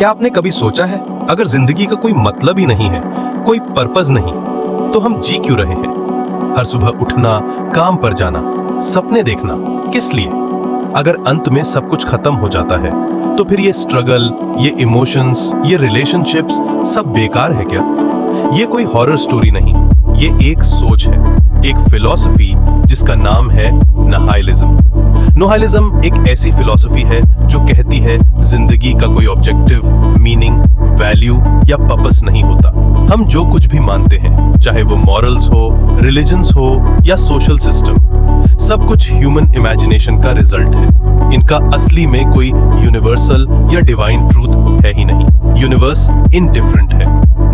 क्या आपने कभी सोचा है, अगर जिंदगी का कोई मतलब ही नहीं है, कोई पर्पस नहीं, तो हम जी क्यों रहे हैं? हर सुबह उठना, काम पर जाना, सपने देखना, किस लिए? अगर अंत में सब कुछ खत्म हो जाता है, तो फिर ये स्ट्रगल, ये इमोशंस, ये रिलेशनशिप्स सब बेकार है क्या? ये कोई हॉरर स्टोरी नहीं, ये एक सोच है, एक फिलॉसफी जिसका नाम है निहिलिज्म। निहिलिज्म एक ऐसी फिलॉसफी है जो कहती है जिंदगी का कोई ऑब्जेक्टिव, मीनिंग, वैल्यू या पर्पस नहीं होता। हम जो कुछ भी मानते हैं, चाहे वो मॉरल्स हो, रिलीजन्स हो या सोशल सिस्टम, सब कुछ ह्यूमन इमेजिनेशन का रिजल्ट है। इनका असली में कोई यूनिवर्सल या डिवाइन ट्रूथ है ही नहीं। यूनिवर्स इनडिफरेंट है,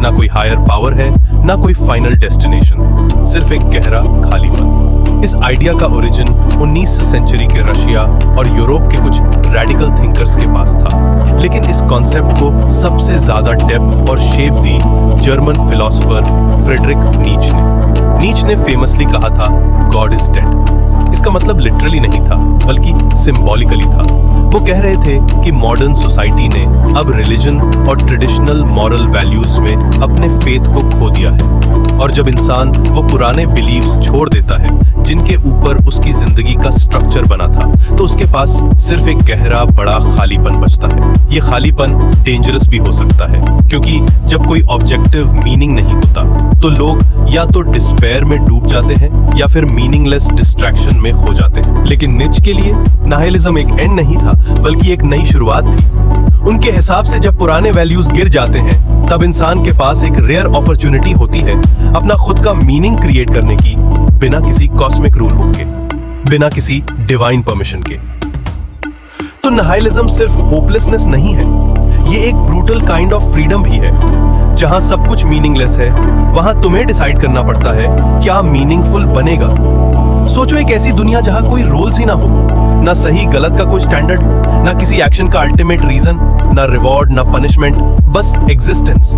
ना कोई हायर पावर है, ना कोई फाइनल डेस्टिनेशन, सिर्फ एक गहरा खालीपन। इस आइडिया का ओरिजिन 19वीं सेंचुरी के रशिया और यूरोप के कुछ रेडिकल थिंकर्स के पास था, लेकिन इस कॉन्सेप्ट को सबसे ज्यादा डेप्थ और शेप दी जर्मन फिलोसोफर फ्रेडरिक नीच ने। नीच ने फेमसली कहा था, गॉड इज डेड। इसका मतलब लिटरली नहीं था, बल्कि सिंबॉलिकली था। वो कह रहे थे कि मॉडर्न सोसाइटी ने अब रिलीजन और ट्रेडिशनल मॉरल वैल्यूज में अपने फेथ को खो दिया है, और जब इंसान वो पुराने बिलीव्स छोड़ देता है जिनके ऊपर उसकी जिंदगी का स्ट्रक्चर बना था, तो उसके पास सिर्फ एक गहरा बड़ा खालीपन बचता है। ये खालीपन डेंजरस भी हो सकता है, क्योंकि जब कोई ऑब्जेक्टिव मीनिंग नहीं होता, तो लोग या तो डिस्पेयर में डूब जाते हैं या फिर मीनिंगलेस डिस्ट्रैक्शन में खो जाते हैं। लेकिन निच के लिए निहिलिज्म एक एंड नहीं था, बल्कि एक नई शुरुआत थी। उनके हिसाब से जब पुराने वैल्यूज गिर जाते हैं, तब इंसान के पास एक रेयर अपॉर्चुनिटी होती है अपना खुद का मीनिंग क्रिएट करने की, बिना किसी कॉस्मिक रूल बुक के, बिना किसी डिवाइन परमिशन के। तो निहिलिज्म सिर्फ होपलेसनेस नहीं है, ये एक ब्रूटल काइंड ऑफ फ्रीडम भी है। जहां सब कुछ मीनिंगलेस है, वहां तुम्हें डिसाइड करना पड़ता है क्या मीनिंगफुल बनेगा। सोचो, एक ऐसी दुनिया जहां कोई रूल्स ही ना हो, ना सही गलत का कोई स्टैंडर्ड, ना किसी एक्शन का अल्टीमेट रीजन, ना रिवॉर्ड, ना पनिशमेंट, बस एग्जिस्टेंस,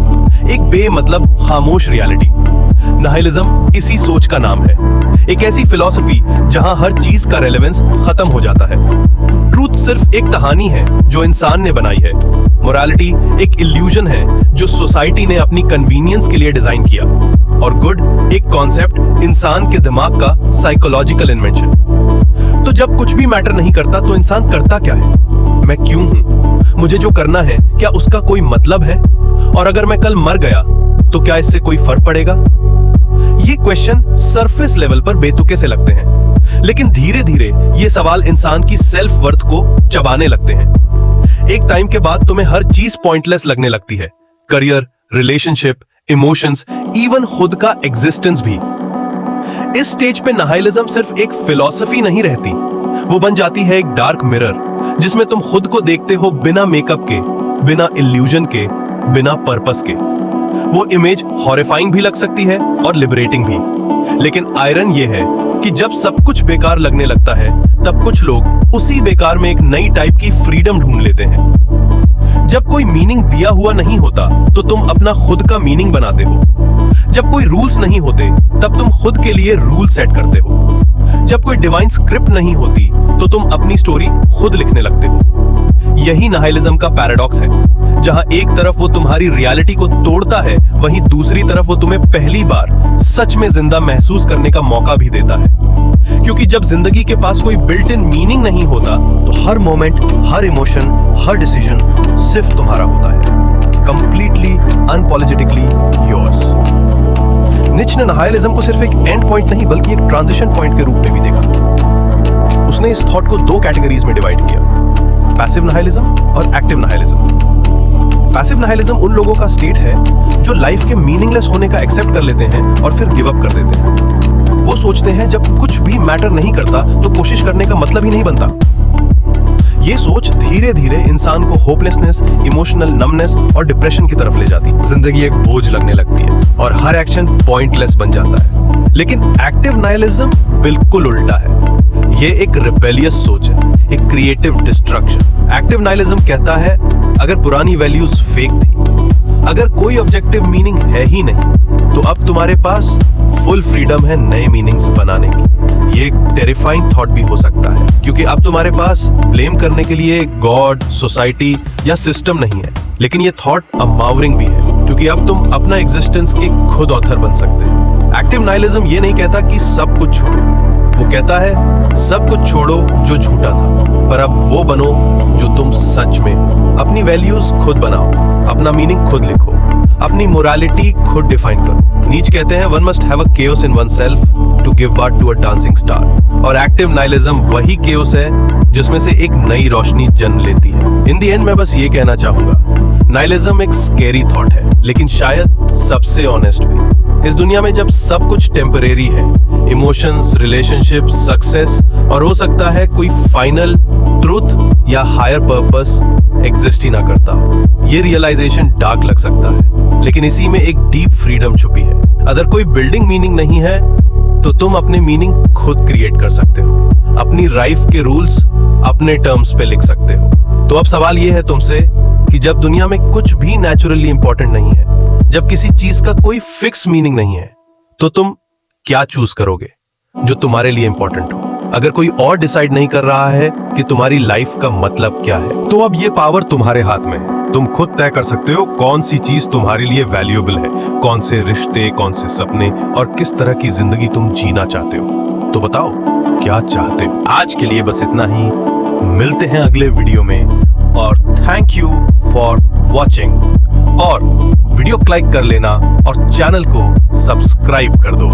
एक बेमतलब खामोश रियलिटी। निहिलिज्म इसी सोच का नाम है, एक ऐसी फिलॉसफी जहां हर चीज का रेलेवेंस खत्म हो जाता है। ट्रूथ सिर्फ एक कहानी है जो इंसान ने बनाई है। मोरालिटी एक इल्यूजन है जो सोसाइटी ने अपनी कन्वीनियंस के लिए डिजाइन किया, और गुड एक कॉन्सेप्ट इंसान के दिमाग का साइकोलॉजिकल इन्वेंशन। तो जब कुछ भी मैटर नहीं करता, तो इंसान करता क्या है? मैं क्यों हूं? मुझे जो करना है, क्या उसका कोई मतलब है? और अगर मैं कल मर गया, तो क्या इससे कोई फर्क पड़ेगा? ये क्वेश्चन सरफेस लेवल पर बेतुके से लगते हैं, लेकिन धीरे धीरे ये सवाल इंसान की सेल्फ वर्थ को चबाने लगते हैं। एक टाइम के बाद तुम्हें हर चीज पॉइंटलेस लगने लगती है, करियर, रिलेशनशिप, इमोशंस, इवन खुद का एग्जिस्टेंस भी। इस स्टेज पे निहिलिज्म सिर्फ एक फिलॉसफी नहीं रहती, वो बन जाती है एक डार्क मिरर, जिसमें तुम खुद को देखते हो बिना मेकअप के, बिना इल्यूजन के, बिना पर्पस के। वो इमेज हॉरिफाइंग भी लग सकती है और लिबरेटिंग भी, लेकिन आयरन ये है कि जब सब कुछ बेकार लगने लगता है, तब कुछ लोग उसी बेकार में एक नई टाइप की फ्रीडम ढूंढ लेते हैं। जब कोई मीनिंग दिया हुआ नहीं होता, तो तुम अपना खुद का मीनिंग बनाते हो। जब कोई रूल्स नहीं होते, तब तुम खुद के लिए रूल सेट करते हो। जब कोई डिवाइन स्क्रिप्ट नहीं होती, तो तुम अपनी स्टोरी खुद लिखने लगते हो। यही निहिलिज्म का पैराडॉक्स है, जहां एक तरफ वो तुम्हारी रियलिटी को तोड़ता है, वहीं दूसरी तरफ वो तुम्हें पहली बार सच में जिंदा महसूस करने का मौका भी देता है। क्योंकि जब जिंदगी के पास कोई बिल्ट इन मीनिंग नहीं होता, तो हर मोमेंट, हर इमोशन, हर डिसीजन सिर्फ तुम्हारा होता है, कंप्लीटली अनपॉलिटिकली योर्स। निच ने निहिलिज्म को सिर्फ एक एंड पॉइंट नहीं, बल्कि एक ट्रांजिशन पॉइंट के रूप में भी देखा। उसने इस थॉट को दो कैटेगरीज में डिवाइड किया, पैसिव निहिलिज्म और एक्टिव निहिलिज्म। पैसिव निहिलिज्म उन लोगों का स्टेट है जो लाइफ के मीनिंगलेस होने का एक्सेप्ट कर लेते हैं और फिर गिव अप कर देते हैं। वो सोचते हैं जब कुछ भी मैटर नहीं करता, तो कोशिश करने का मतलब ही नहीं बनता। ये सोच धीरे धीरे इंसान को होपलेसनेस, इमोशनल नमनेस और डिप्रेशन की तरफ ले जाती है। जिंदगी एक बोझ लगने लगती है और हर एक्शन पॉइंटलेस बन जाता है। लेकिन एक्टिव निहिलिज्म बिल्कुल उल्टा है। ये एक रिबेलियस सोच है, एक क्रिएटिव डिस्ट्रक्शन। एक्टिव निहिलिज्म कहता है, अगर पुरानी वैल्यूज फेक थी, अगर कोई ऑब्जेक्टिव मीनिंग है ही नहीं, तो अब तुम्हारे पास फुल फ्रीडम है नए मीनिंग्स बनाने की। ये एक टेरिफाइंग थॉट भी हो सकता है, क्योंकि अब तुम्हारे पास ब्लेम करने के लिए गॉड, सोसाइटी या सिस्टम नहीं है। लेकिन ये थॉट अमावरिंग भी है, क्योंकि अब तुम अपना एग्जिस्टेंस के खुद ऑथर बन सकते हो। एक्टिव नाइलिज्म ये नहीं कहता कि सब कुछ छोड़ो, वो कहता है सब कुछ छोड़ो जो झूठा था, पर अब वो बनो जो तुम सच में हो। अपनी वैल्यूज खुद बनाओ, अपना मीनिंग खुद लिखो, अपनी मोरालिटी खुद डिफाइन करो। नीच कहते हैं one must have a chaos in oneself to give birth to a dancing star. और एक्टिव नाइलिज्म वही केओस है जिसमें से एक नई रोशनी जन्म लेती है। इन द एंड मैं बस ये कहना चाहूंगा, नाइलिज्म एक स्केरी थॉट है, लेकिन शायद सबसे ऑनेस्ट भी। इस दुनिया में जब सब कुछ टेम्परेरी है, इमोशंस, रिलेशनशिप, सक्सेस और हो सकता है कोई फाइनल ट्रूथ या हायर पर्पस एग्जिस्ट ही ना करता हो, ये रियलाइजेशन डार्क लग सकता है, लेकिन इसी में एक डीप फ्रीडम छुपी है। अगर कोई बिल्डिंग मीनिंग नहीं है तो तुम अपने मीनिंग खुद क्रिएट कर सकते हो, अपनी लाइफ के रूल्स अपने टर्म्स पे लिख सकते हो। तो अब सवाल ये है तुमसे कि जब दुनिया में कुछ भी नेचुरली इंपॉर्टेंट नहीं है, जब किसी चीज का कोई फिक्स मीनिंग नहीं है, तो तुम क्या चूज करोगे जो तुम्हारे लिए इंपॉर्टेंट हो? अगर कोई और डिसाइड नहीं कर रहा है कि तुम्हारी लाइफ का मतलब क्या है, तो अब ये पावर तुम्हारे हाथ में है। तुम खुद तय कर सकते हो कौन सी चीज तुम्हारे लिए वैल्यूएबल है, कौन से रिश्ते, कौन से सपने और किस तरह की जिंदगी तुम जीना चाहते हो। तो बताओ क्या चाहते हो? आज के लिए बस इतना ही, मिलते हैं अगले वीडियो में, और थैंक यू फॉर वॉचिंग। और वीडियो को लाइक कर लेना और चैनल को सब्सक्राइब कर दो।